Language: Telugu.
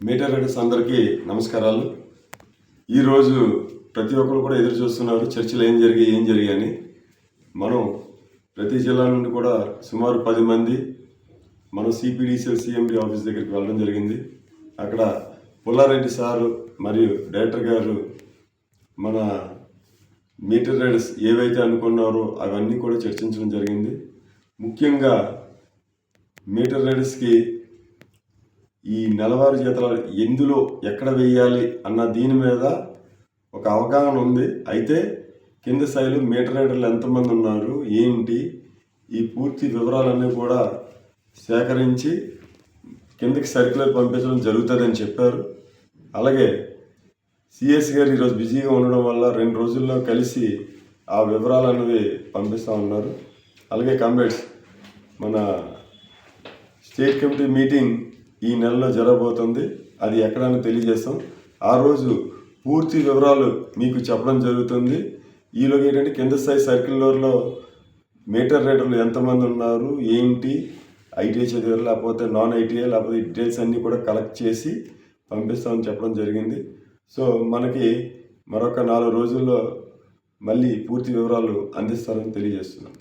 మీటర్ రైడర్స్ అందరికీ నమస్కారాలు. ఈరోజు ప్రతి ఒక్కరు కూడా ఎదురు చూస్తున్నారు చర్చలు ఏం జరిగాయని. మనం ప్రతి జిల్లా నుండి కూడా సుమారు 10 మంది మనం సిపిడిసిఎల్ సిఎండి ఆఫీస్ దగ్గరికి వెళ్ళడం జరిగింది. అక్కడ పుల్లారెడ్డి సారు మరియు డైరెక్టర్ గారు మన మీటర్ రైడర్స్ ఏవైతే అనుకున్నారో అవన్నీ కూడా చర్చించడం జరిగింది. ముఖ్యంగా మీటర్ రైడర్స్కి ఈ నెలవారీ జీతాలు ఎందులో ఎక్కడ వేయాలి అన్న దీని మీద ఒక అవగాహన ఉంది. అయితే కింద స్థాయిలో మీటర్ రైడర్లు ఎంతమంది ఉన్నారు, ఏంటి, ఈ పూర్తి వివరాలన్నీ కూడా సేకరించి కిందకి సర్క్యులర్ పంపించడం జరుగుతుందని చెప్పారు. అలాగే సిఎస్ గారు ఈరోజు బిజీగా ఉండడం వల్ల 2 రోజుల్లో కలిసి ఆ వివరాలు అనేవి పంపిస్తూ ఉన్నారు. అలాగే కామ్రేడ్స్, మన స్టేట్ కమిటీ మీటింగ్ ఈ నెలలో జరగబోతుంది. అది ఎక్కడని తెలియజేస్తాం. ఆ రోజు పూర్తి వివరాలు మీకు చెప్పడం జరుగుతుంది. ఈలోగా ఏంటంటే కింద స్థాయి సర్క్యులర్లో మీటర్ రైడర్లు ఎంతమంది ఉన్నారు, ఏంటి, ఐటీఐ చదివారు లేకపోతే నాన్ ఐటీఐ లేకపోతే డీటెయిల్స్ అన్నీ కూడా కలెక్ట్ చేసి పంపిస్తామని చెప్పడం జరిగింది. సో మనకి మరొక 4 రోజుల్లో మళ్ళీ పూర్తి వివరాలు అందిస్తారని తెలియజేస్తున్నాం.